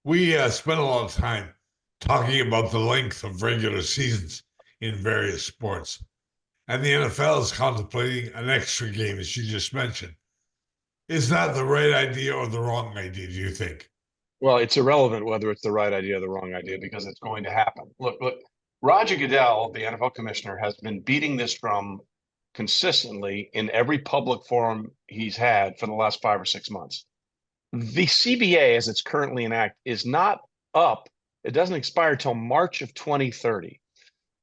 We spent a lot of time talking about the length of regular seasons in various sports, and the NFL is contemplating an extra game, as you just mentioned. Is that the right idea or the wrong idea, do you think? Well, it's irrelevant whether it's the right idea or the wrong idea because it's going to happen. Look, Roger Goodell, the NFL commissioner, has been beating this drum consistently in every public forum he's had for the last 5 or 6 months. The CBA, as it's currently in act, is not up. It doesn't expire till March of 2030.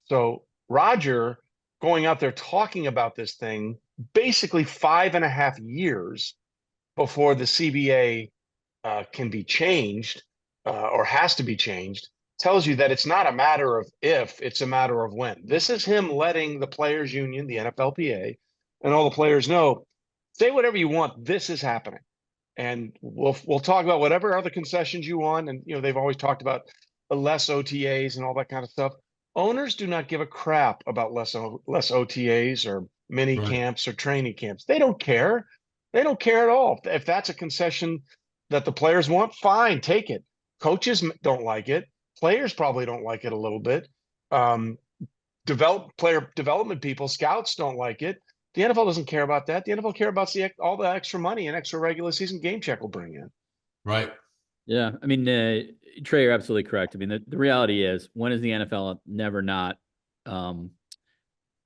So Roger going out there talking about this thing basically 5.5 years before the CBA can be changed or has to be changed tells you that it's not a matter of if, it's a matter of when. This is him letting the players union, the NFLPA, and all the players know, say whatever you want, this is happening. And we'll talk about whatever other concessions you want. And they've always talked about less OTAs and all that kind of stuff. Owners do not give a crap about less OTAs or mini Right. camps or training camps. They don't care. They don't care at all. If that's a concession that the players want, fine, take it. Coaches don't like it. Players probably don't like it a little bit. Um, player development people, scouts don't like it. The NFL doesn't care about that. The NFL care about all the extra money and extra regular season game check will bring in. Right. Yeah, I mean, Trey, you're absolutely correct. I mean, the reality is, when has the NFL never not um,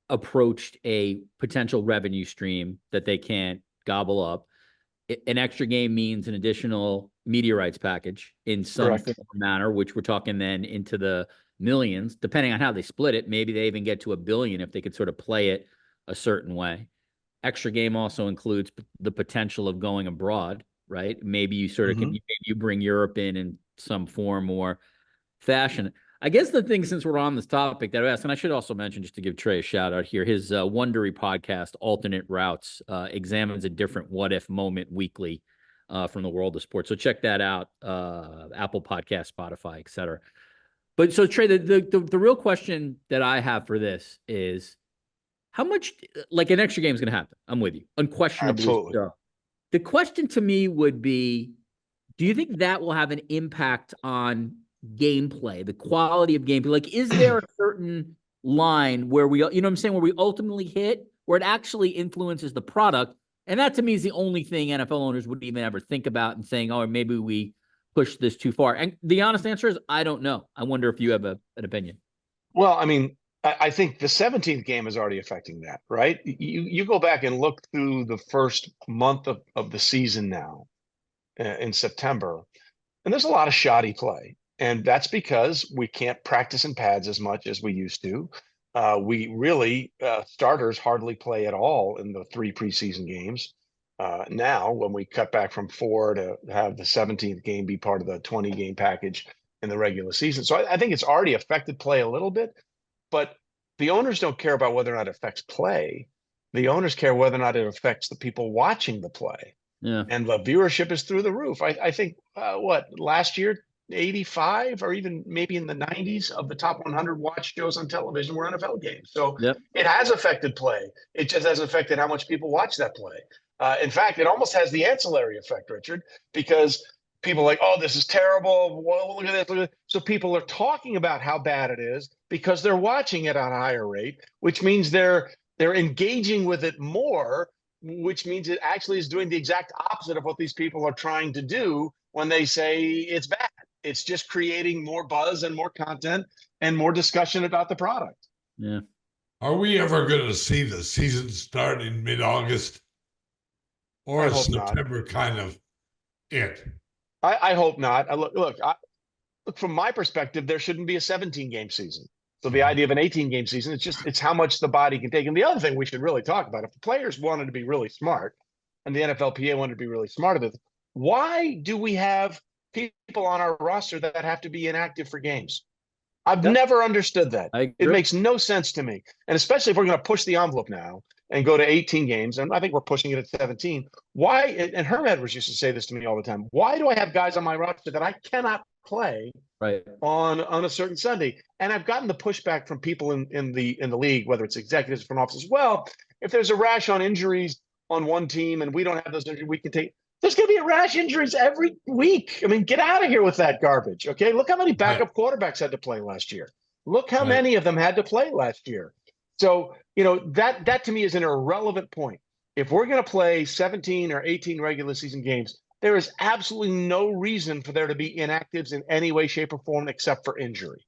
approached a potential revenue stream that they can't gobble up? An extra game means an additional media rights package in some Correct. form or manner, which we're talking then into the millions, depending on how they split it. Maybe they even get to 1 billion if they could sort of play it a certain way. Extra game also includes the potential of going abroad, right? Maybe you sort of can, Hmm. maybe you bring Europe in some form or fashion. I guess the thing, since we're on this topic, that I asked, and I should also mention, just to give Trey a shout out here, his Wondery podcast, Alternate Routes, examines a different what if moment weekly from the world of sports. So check that out, Apple Podcast, Spotify, etc. But so Trey, the real question that I have for this is, how much, like, an extra game is going to happen? I'm with you, unquestionably Absolutely. so. The question to me would be, do you think that will have an impact on gameplay, the quality of gameplay? Like, is there a certain line where we, you know what I'm saying, where we ultimately hit, where it actually influences the product? And that to me is the only thing NFL owners would even ever think about and saying, oh, maybe we push this too far. And the honest answer is, I don't know. I wonder if you have an opinion. Well, I mean, I think the 17th game is already affecting that, right? You go back and look through the first month of the season now in September, and there's a lot of shoddy play. And that's because we can't practice in pads as much as we used to. We really, starters hardly play at all in the 3 preseason games. Now, when we cut back from 4 to have the 17th game be part of the 20 game package in the regular season. So I think it's already affected play a little bit, but the owners don't care about whether or not it affects play. The owners care whether or not it affects the people watching the play. Yeah. And the viewership is through the roof. I think what last year, 85 or even maybe in the 90s of the top 100 watch shows on television were NFL games. So Yep. it has affected play. It just has affected how much people watch that play. In fact, it almost has the ancillary effect, Richard, because people are like, oh, this is terrible. Well, look at this. Look at this. So people are talking about how bad it is because they're watching it at a higher rate, which means they're engaging with it more, which means it actually is doing the exact opposite of what these people are trying to do when they say it's bad. It's just creating more buzz and more content and more discussion about the product. Yeah. Are we ever going to see the season start in mid-August, or I is hope not. September kind of it? I hope not. Look, from my perspective, there shouldn't be a 17 game season. So the Mhm. idea of an 18 game season, it's how much the body can take. And the other thing we should really talk about, if the players wanted to be really smart and the NFLPA wanted to be really smart about it, why do we have people on our roster that have to be inactive for games? I've Yep. never understood that. I It agree. makes no sense to me. And especially if we're going to push the envelope now and go to 18 games, and I think we're pushing it at 17. Why? And Herm Edwards used to say this to me all the time. Why do I have guys on my roster that I cannot play Right. on a certain Sunday? And I've gotten the pushback from people in the league, whether it's executives, front office as well. If there's a rash on injuries on one team and we don't have those injuries, we can take. There's going to be a rash injuries every week. I mean, get out of here with that garbage. Okay. Look how many backup quarterbacks had to play last year. Look how many of them had to play last year. So, that to me is an irrelevant point. If we're going to play 17 or 18 regular season games, there is absolutely no reason for there to be inactives in any way, shape, or form except for injury.